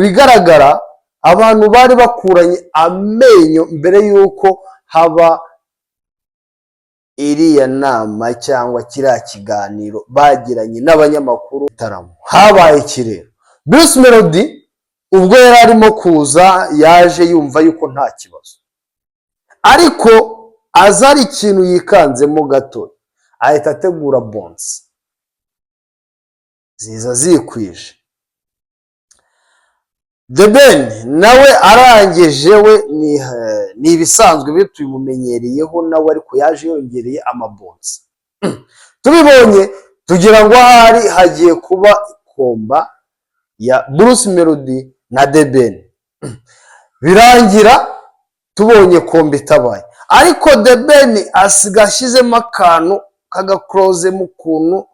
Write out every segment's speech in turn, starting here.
bigaragara abantu bari bakuranye amenyo mbere yuko haba iriya nama cyangwa kiriya kiganiro bagiranye n'abanyamakuru bitaramo. Habaye ikirero Bruce Melody ubwo yari arimo kuza yaje yumva yuko nta kibazo, ariko aza ari ikintu yikanzemo gato ahita ategura bonsi ziza zikwije. The Ben nawe arangije we ni ibisanzwe byo tubimumenyereyeho nawe, ariko yaje yongereye amabonsi. Tubibonye tugira ngo ahari hagiye kuba komba ya Bruce Melody na The Ben. Birangira tubonye komba itabaye, ariko The Ben asiga ashyizemo akantu kagaklose mu kuntu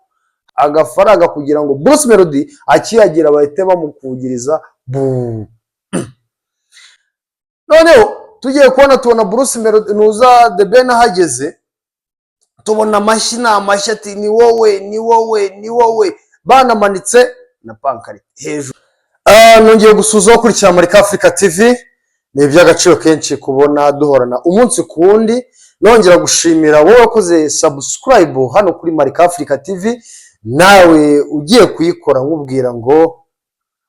agafaranga kugira ngo Bruce Melody akiyagira bahite bamukugiriza bu. Noneho tugiye kubona tubona Bruce Melody nuza The Ben ahageze, tubona amashyi n'amashyi ati ni wowe ni wowe ni wowe, banamanitse na pankarite hejuru. Nongeye gusuzaho kurikira Marika Africa TV, ni iby'agaciro kenshi kubona duhorana umunsi ku wundi. Nongera gushimira wowe wakoze subscribe hano kuri Marika Africa TV, nawe ugiye kuyikora nkubwira ngo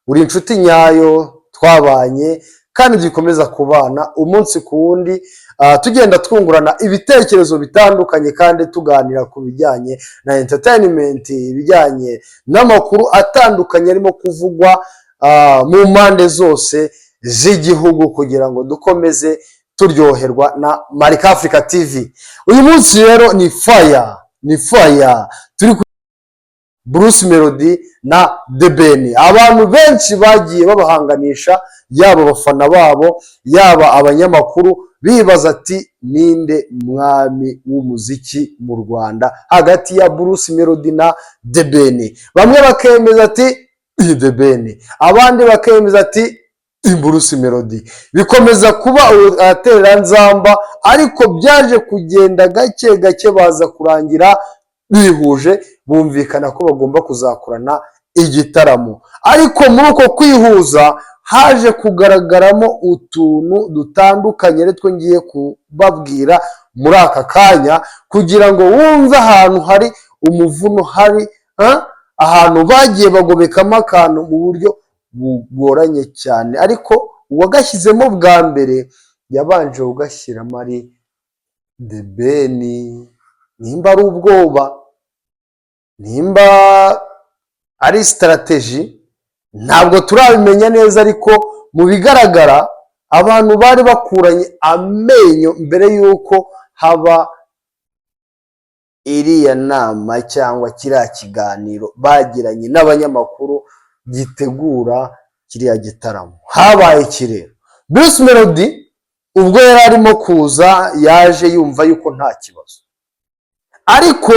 uri inshuti nyayo, twabanye kandi dukomeza kubana umunsi ku wundi, tugenda twungurana ibitekerezo bitandukanye kandi tuganira ku bijyanye na entertainment, ibijyanye n'amakuru atandukanye arimo kuvugwa mu mpande zose z'igihugu, kugira ngo dukomeze turyoherwa na Marika Africa TV. Uyu munsi rero ni fire turi Bruce Melody na The Ben. Abantu benshi bagiye babahanganisha, yaba abafana babo yaba abanyamakuru, bibaza ati ninde mwami w'umuziki mu Rwanda hagati ya Bruce Melody na The Ben. Bamwe bakemeza ati The Ben, abandi bakemeza ati Bruce Melody. Bikomeza kuba atereranzamba, ariko byaje kugenda gake gake baza kurangira bihuje, bumvikana ko bagomba kuzakorana igitaramo. Ariko muri uko kwihuza haje kugaragaramo utuntu dutandukanye retwe ngiye kubabwira muri aka kanya, kugira ngo wumve ahantu hari umuvuno, hari ahantu bagiye bagobekamo akantu mu buryo bugoranye cyane, ariko uwagashyizemo bwa mbere yabanje ugashyiramo ari The Ben. Nimba ari ubwoba, nimba ari strategy, ntabwo turabimenya neza, ariko mu bigaragara abantu bari bakuranye amenyo mbere yuko haba iriya nama cyangwa kiriya kiganiro bagiranye n'abanyamakuru gitegura kiriya gitaramo. Habaye ikirero Bruce Melody ubwo yari arimo kuza yaje yumva yuko nta kibazo, ariko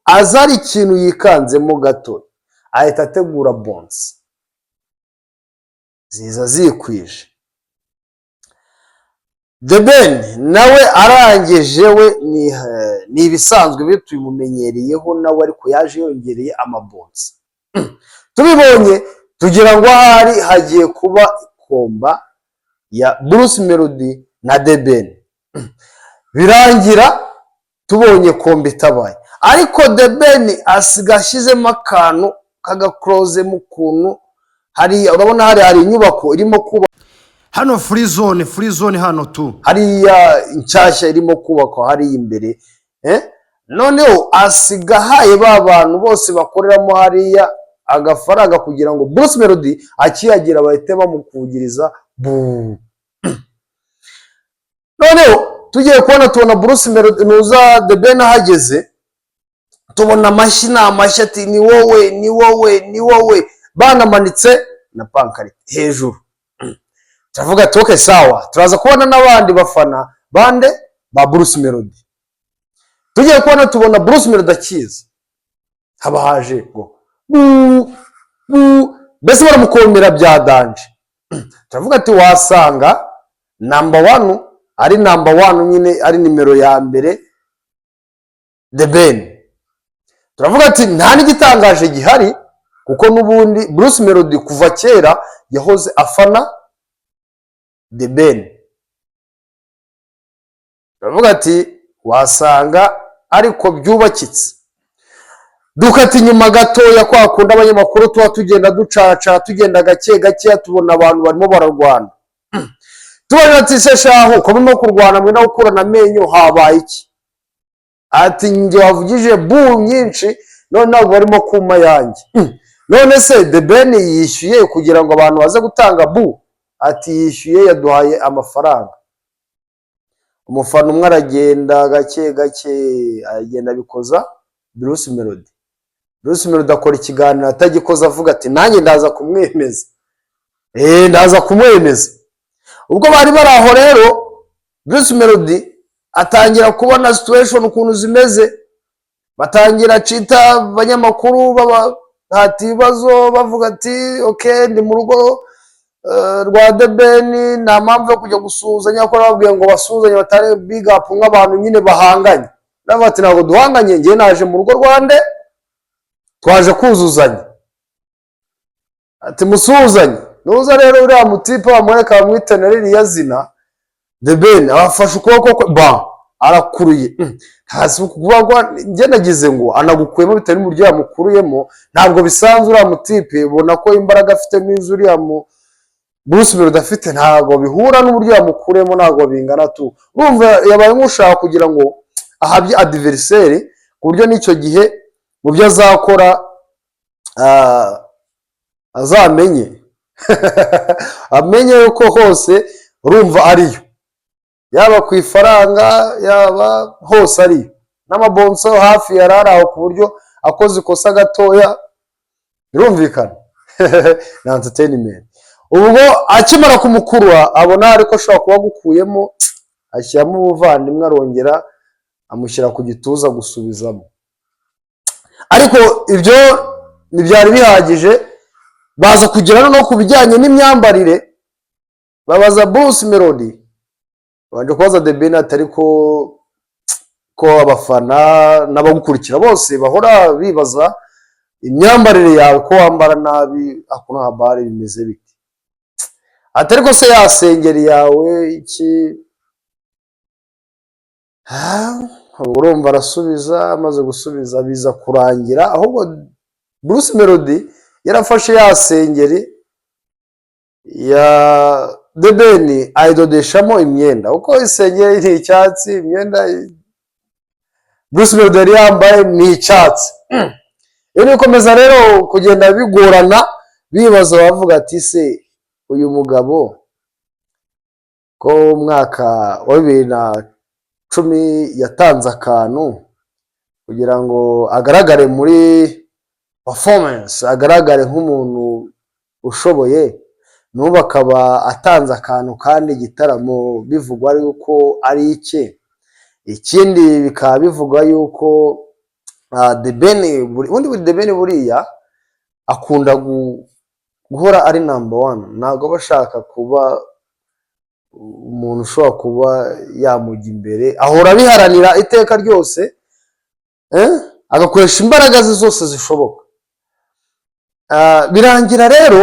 aza ari ikintu yikanzemo gato ahita ategura bonsi ziza zikwije. The Ben nawe arangije we ni ibisanzwe byo tubimumenyereyeho nawe, ariko yaje yongereye amabonsi. Tubibonye tugira ngo ahari hagiye kuba komba ya Bruce Melody na The Ben. Birangira tubonye komba itabaye, ariko The Ben asiga ashyizemo akantu kagaklose mu kuntu hari, urabona hari inyubako irimo kuba hano free zone hano tu hariya inshyashya irimo kubakwa hari imbere, noneho asiga haye ba bantu bose bakoreramo hariya agafaranga kugira ngo Bruce Melody akiyagira bahite bamukugiriza bu. Noneho tugiye kubona tubona Bruce Melody nuza The Ben ahageze, tubona amashyi n'amashyi ati ni wowe ni wowe ni wowe, banamanitse na pankarite hejuru. Turavuga ati okay sawa, turaza kubona n'abandi bafana bande ba Bruce Melody. Tugiye kubona tubona Bruce Melody akiza, haba haje ngo mbese baramukomera bya danje. Turavuga ati wasanga number 1 ari number 1 nyine, ari nimero ya mbere The Ben. Turavuga ati nta n'igitangaje gihari, kuko n'ubundi Bruce Melody kuva kera yahoze afana The Ben. Baravuga ati wasanga ariko byubakitse. Dukata inyuma gatoya kwa kunda abanyamakuru tuba tugenda ducaca tugenda gake gake tubona abantu barimo bararwana. Tubona ati se shaho ko no kurwana mwe no gukurana amenyo habaye iki? Ati nge wavugije bu nyinshi none ntabwo barimo kuma yanjye. None se The Ben yishyuye kugira ngo abantu baze gutanga bu? Ati yishyuye yaduhaye amafaranga. Umufana umwe aragenda gake gake agenda bikoza Bruce Melody. Bruce Melody akora ikiganiro atagikoza avuga ati nanjye ndaza kumwemeza. Ndaza kumwemeza. Ubwo bari baraho rero Bruce Melody atangira kubona situation ukuntu zimeze. Batangira cita abanyamakuru baba hati ibibazo bavuga ati okay ndi mu rugo rwa The Ben nta mpamvu yo kujya gusuhuzanya ko babwiye ngo basuhuzanye batare big up nk'abantu nyine bahanganye. Navuga ati ntabwo duhanganye ngiye naje mu rugo rwande twaje kuzuzanya. Ati musuhuzanye. Nuza rero uriya mutipe bamwereka bamwitana ririya zina The Ben abafashe ukuboko kwe arakuruye. Hasi kuvuga nge nagize ngo anagukuyemo bitari mu buryo yamukuruyemo ntabwo bisanzwe uriya mutipe ubona ko imbaraga afite n'izuriya mu Bruce Melody afite ntabwo bihura n'uburyo yamukuremo ntabwo bingana tu. Urumva yabaye nk'ushaka kugira ngo ahabye adversaire ku buryo n'icyo gihe mu byo azakora azamenye amenye yuko hose urumva ariyo yaba ku ifaranga yaba hose ariyo n'amabonso hafi yararaho ku buryo akoze ikosa gatoya birumvikana na entertainment. Ubwo akimara kumukurura abona ariko ashobora kuba gukuyemo ashyiramo ubuvandimwe arongera amushyira ku gituza gusubizamo. Ariko ibyo ntibyari bihagije baza kugera no ku bijyanye n'imyambarire babaza Bruce Melody banje kubaza The Ben atari ko abafana n'abagukurikira bose bahora bibaza imyambarire yawe ko wambara nabi akuno habari bimeze bite. Atari ko se yasengeri yawe iki urumva arasubiza amaze gusubiza biza kurangira ahubwo Bruce Melody yarafashe yasengeri ya The Ben ayidodeshamo imyenda uko isengeri ni icyatsi imyenda Bruce Melody yari yambaye ni icyatsi. Iyo bikomeza rero kugenda bigorana bibaza bavuga ati se uyu mugabo ko umwaka wa 2010 yatanze akantu kugira ngo agaragare muri performance agaragare nk'umuntu ushoboye n'ubu akaba atanze akantu kandi igitaramo bivugwa yuko ari iki. Ikindi bikaba bivugwa yuko The Ben The Ben buriya akunda guhora ari number 1 ntabwo bashaka kuba umuntu ushobora kuba yamujya imbere ahora biharanira iteka ryose agakoresha imbaraga ze zose zishoboka. Birangira rero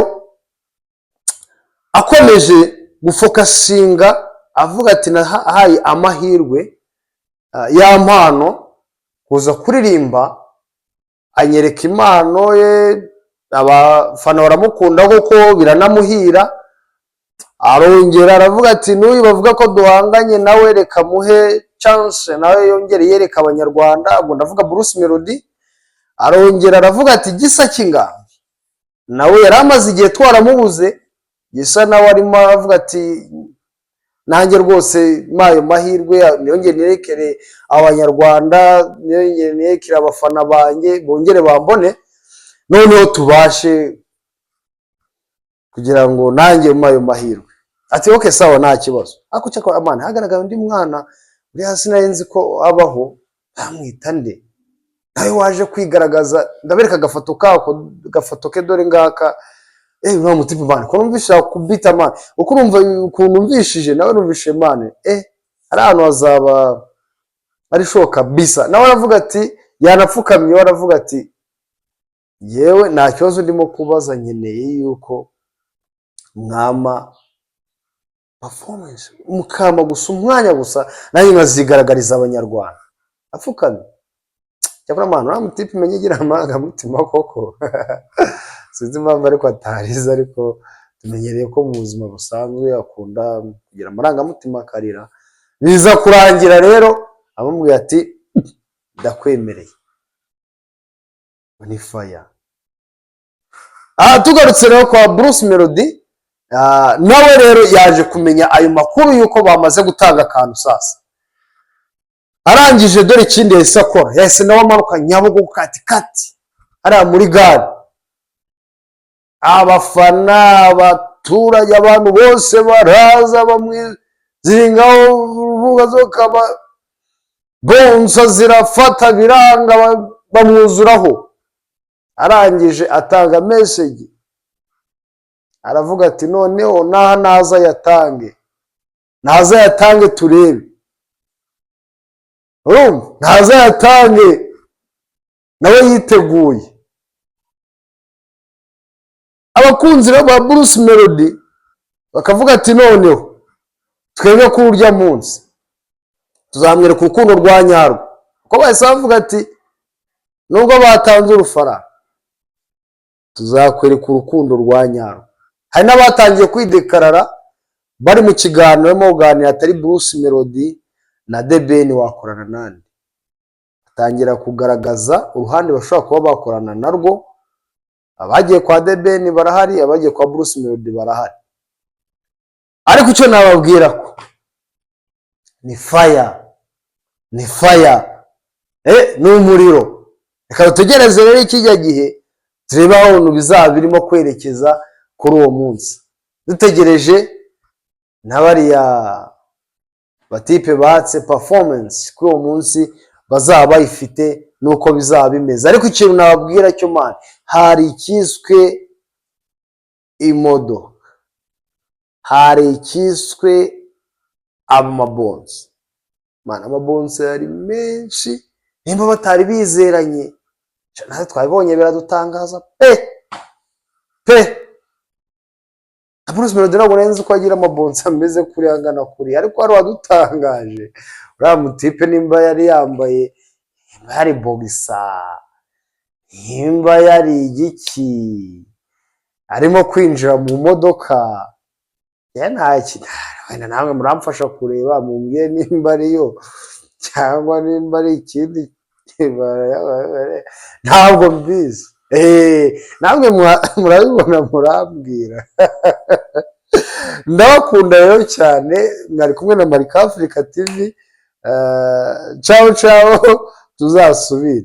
akomeje gufokasinga avuga ati nahaye amahirwe ya mpano kuza kuririmba anyereka impano ye abafana baramukunda kuko biranamuhira. Arongera aravuga ati n'uyu bavuga ko duhanganye nawe reka muhe chance nawe yongere yereka abanyarwanda. Ubwo ndavuga Bruce Melody. Arongera aravuga ati gisa kingambi nawe yaramaze igihe twaramubuze gisa nawe arimo aravuga ati nanjye rwose mayo mahirwe niyongere nerekere abanyarwanda niyongere nerekere abafana banjye bongere bambone noneho tubashe kugira ngo nanjye mayo mahirwe. Ati okay sawa nta kibazo. Ako cyakora amana hagaragara undi mwana uri hasi nayenzi ko abaho amwita nde nawe waje kwigaragaza ndabereka gafoto ke dore ngaka uriya mutipe mane ko numvisha kubita mane uko urumva ukuntu numvishije nawe numvishe mane ari ahantu hazaba ari shoka bisa nawe aravuga ati yanapfukamye aravuga ati yewe nta kibazo ndimo kubaza, nkeneye yuko mwama performance, mukama gusa umwanya gusa nanjye nkazigaragariza abanyarwanda apfukamye. Cyakora mwana uriya mutipe menye igira amarangamutima koko. Sinzi impamvu ariko atarize, ariko tumenyereye ko mu buzima busanzwe akunda kugira amarangamutima akarira. Biza kurangira rero amubwiye ati ndakwemereye, ni fire. Tugarutse rero kwa Bruce Melody, nawe rero yaje kumenya ayo makuru yuko bamaze gutanga akantu sasa. Arangije dore ikindi yahise akora, yahise nawe amanuka Nyabugogo kati hariya muri gare. Abafana, abaturage, abantu bose baraza bamwizingaho, urubuga zokaba bonsa zirafata biranga bamwuzuraho. Arangije atanga message, aravuga ati noneho naza yatange turebe. Naza yatange nawe yiteguye. Abakunzi ba Bruce Melody bakavuga ati noneho twebwe kuri urya munsi tuzamwereka urukundo rwa nyarwo. Uko bahise bavuga ati nubwo batanze urufaranga tuzakwereka urukundo rwa nyarwo. Hari n'abatangiye kwidekarara bari mu kiganiro barimo kuganira atari Bruce Melody na The Ben wakorana nande. Batangira kugaragaza uruhande bashobora kuba bakorana narwo. Abagiye kwa The Ben barahari, abagiye kwa Bruce Melody barahari. Ariko icyo nababwira ko ni fire, ni umuriro. Reka tutegereze rero ikijya gihe turebe aho ibintu bizaba birimo kwerekeza kuri uwo munsi. Dutegereje n'abariya batipe batse performance kuri uwo munsi bazaba bayifite nuko bizaba bimeze. Ariko ikintu nababwira cyo man, hari ikiswe imodo, hari ikiswe amabonse. Man, amabonse yari menshi nimba batari bizeranye. Natwe twabibonye biradutangaza pe. Bruce Melody ntabwo nzi uko agira amabonse ameze kuri angana kuri, ariko hari wadutangaje. Uriya mutipe nimba yari yambaye, nimba yari boxer, nimba yari igiki, arimo kwinjira mu modoka. Wenda namwe muramfasha kureba mumbwiye nimba ariyo cyangwa nimba ari ikindi. Ntabwo mbizi. Namwe murabibona murambwira. Ndabakunda rero cyane, mwari kumwe na Marika Africa TV. Ciao tuzasubire.